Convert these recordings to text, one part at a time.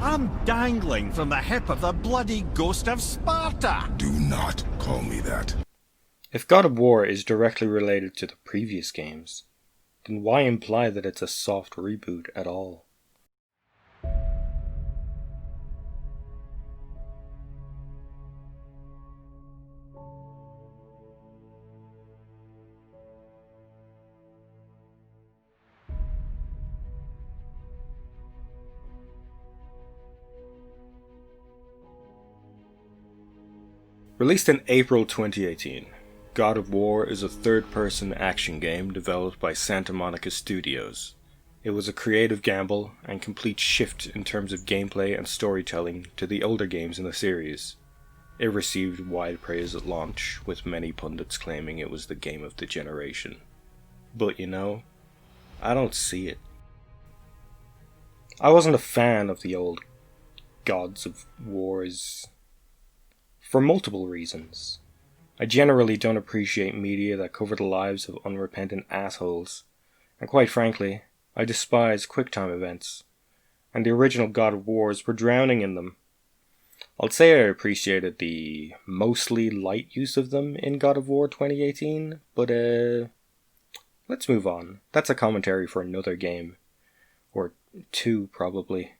I'm dangling from the hip of the bloody ghost of Sparta! Do not call me that. If God of War is directly related to the previous games, then why imply that it's a soft reboot at all? Released in April 2018, God of War is a third-person action game developed by Santa Monica Studios. It was a creative gamble and complete shift in terms of gameplay and storytelling to the older games in the series. It received wide praise at launch, with many pundits claiming it was the game of the generation. But you know, I don't see it. I wasn't a fan of the old Gods of Wars for multiple reasons. I generally don't appreciate media that cover the lives of unrepentant assholes, and quite frankly, I despise QuickTime events, and the original God of Wars were drowning in them. I'll say I appreciated the mostly light use of them in God of War 2018, but let's move on. That's a commentary for another game. Or two, probably.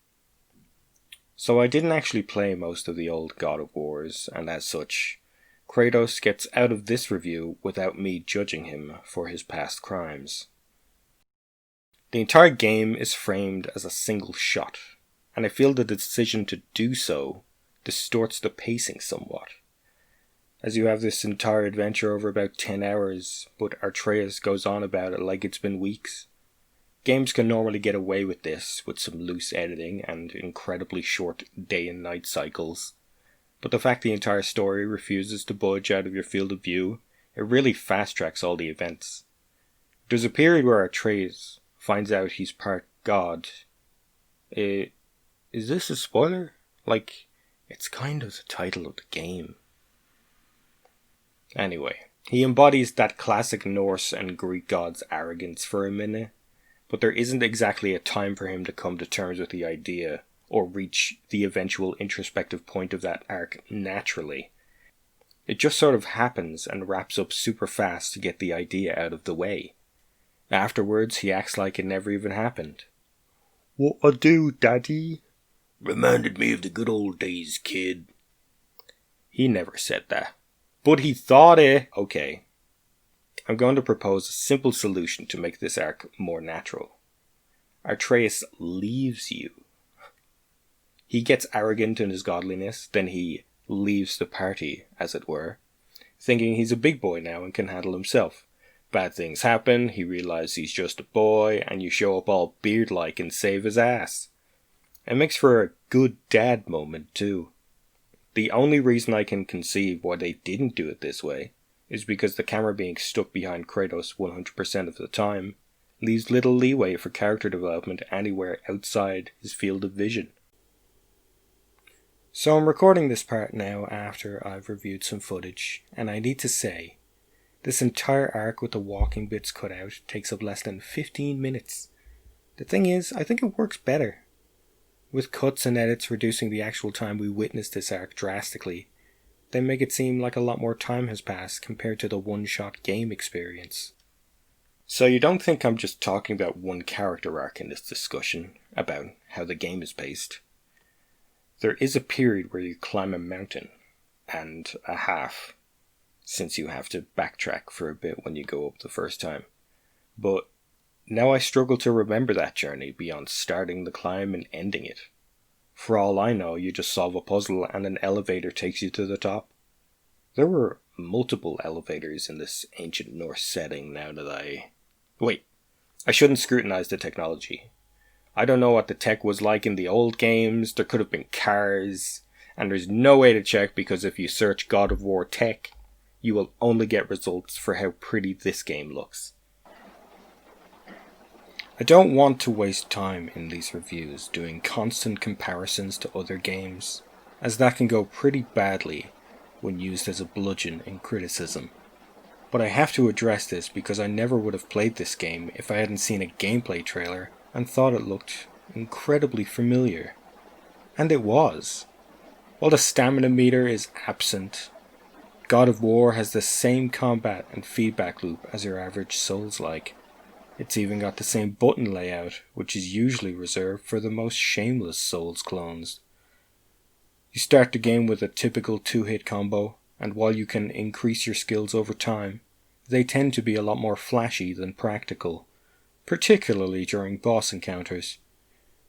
So I didn't actually play most of the old God of Wars, and as such, Kratos gets out of this review without me judging him for his past crimes. The entire game is framed as a single shot, and I feel the decision to do so distorts the pacing somewhat. As you have this entire adventure over about 10 hours, but Atreus goes on about it like it's been weeks. Games can normally get away with this, with some loose editing and incredibly short day and night cycles. But the fact the entire story refuses to budge out of your field of view, it really fast-tracks all the events. There's a period where Atreus finds out he's part god. Is this a spoiler? Like, it's kind of the title of the game. Anyway, he embodies that classic Norse and Greek god's arrogance for a minute, but there isn't exactly a time for him to come to terms with the idea, or reach the eventual introspective point of that arc naturally. It just sort of happens and wraps up super fast to get the idea out of the way. Afterwards, he acts like it never even happened. "What I do, Daddy? Reminded me of the good old days, kid." He never said that. But he thought it. Okay. I'm going to propose a simple solution to make this arc more natural. Atreus leaves you. He gets arrogant in his godliness, then he leaves the party, as it were, thinking he's a big boy now and can handle himself. Bad things happen, he realizes he's just a boy, and you show up all beard-like and save his ass. It makes for a good dad moment, too. The only reason I can conceive why they didn't do it this way is because the camera being stuck behind Kratos 100% of the time leaves little leeway for character development anywhere outside his field of vision. So I'm recording this part now after I've reviewed some footage, and I need to say, this entire arc with the walking bits cut out takes up less than 15 minutes. The thing is, I think it works better. With cuts and edits reducing the actual time we witness this arc drastically, they make it seem like a lot more time has passed compared to the one-shot game experience. So you don't think I'm just talking about one character arc in this discussion, about how the game is paced. There is a period where you climb a mountain, and a half, since you have to backtrack for a bit when you go up the first time. But now I struggle to remember that journey beyond starting the climb and ending it. For all I know, you just solve a puzzle and an elevator takes you to the top. There were multiple elevators in this ancient Norse setting now that Wait, I shouldn't scrutinize the technology. I don't know what the tech was like in the old games, there could have been cars, and there's no way to check because if you search God of War tech, you will only get results for how pretty this game looks. I don't want to waste time in these reviews doing constant comparisons to other games, as that can go pretty badly when used as a bludgeon in criticism. But I have to address this because I never would have played this game if I hadn't seen a gameplay trailer and thought it looked incredibly familiar. And it was. While the stamina meter is absent, God of War has the same combat and feedback loop as your average Souls-like. It's even got the same button layout, which is usually reserved for the most shameless Souls clones. You start the game with a typical 2-hit combo, and while you can increase your skills over time, they tend to be a lot more flashy than practical, particularly during boss encounters.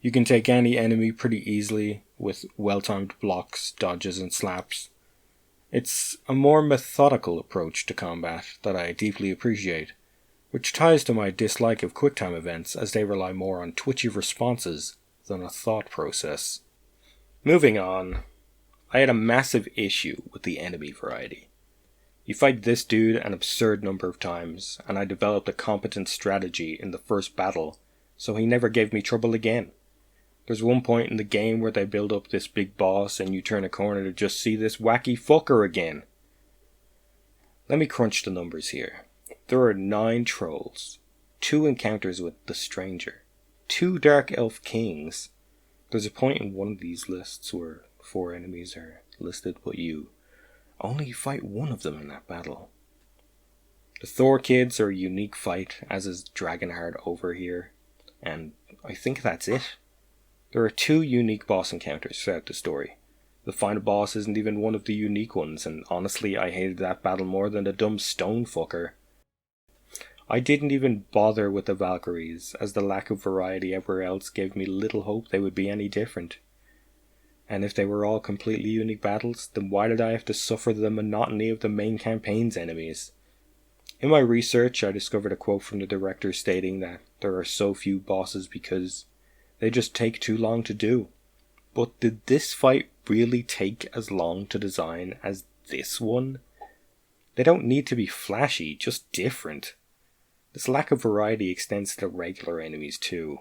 You can take any enemy pretty easily with well-timed blocks, dodges and slaps. It's a more methodical approach to combat that I deeply appreciate, which ties to my dislike of QuickTime events as they rely more on twitchy responses than a thought process. Moving on, I had a massive issue with the enemy variety. You fight this dude an absurd number of times, and I developed a competent strategy in the first battle, so he never gave me trouble again. There's one point in the game where they build up this big boss and you turn a corner to just see this wacky fucker again. Let me crunch the numbers here. There are 9 trolls, 2 encounters with the Stranger, 2 Dark Elf Kings. There's a point in one of these lists where 4 enemies are listed, but you only fight one of them in that battle. The Thor kids are a unique fight, as is Dragonheart over here, and I think that's it. There are 2 unique boss encounters throughout the story. The final boss isn't even one of the unique ones, and honestly I hated that battle more than the dumb stone fucker. I didn't even bother with the Valkyries, as the lack of variety everywhere else gave me little hope they would be any different. And if they were all completely unique battles, then why did I have to suffer the monotony of the main campaign's enemies? In my research, I discovered a quote from the director stating that there are so few bosses because they just take too long to do. But did this fight really take as long to design as this one? They don't need to be flashy, just different. This lack of variety extends to the regular enemies too.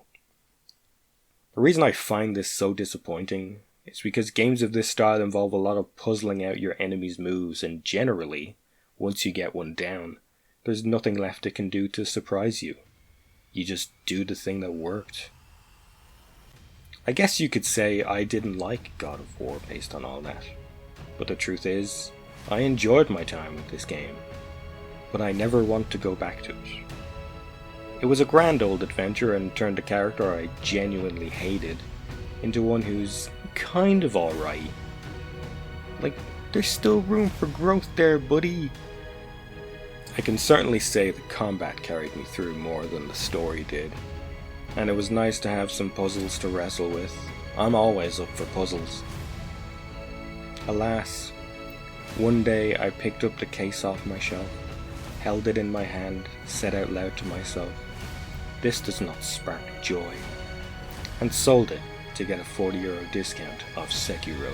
The reason I find this so disappointing is because games of this style involve a lot of puzzling out your enemy's moves, and generally, once you get one down, there's nothing left it can do to surprise you. You just do the thing that worked. I guess you could say I didn't like God of War based on all that, but the truth is, I enjoyed my time with this game, but I never want to go back to it. It was a grand old adventure and turned a character I genuinely hated into one who's kind of alright. Like, there's still room for growth there, buddy. I can certainly say the combat carried me through more than the story did, and it was nice to have some puzzles to wrestle with. I'm always up for puzzles. Alas, one day I picked up the case off my shelf, held it in my hand, said out loud to myself, "This does not spark joy," and sold it to get a €40 discount off Sekiro.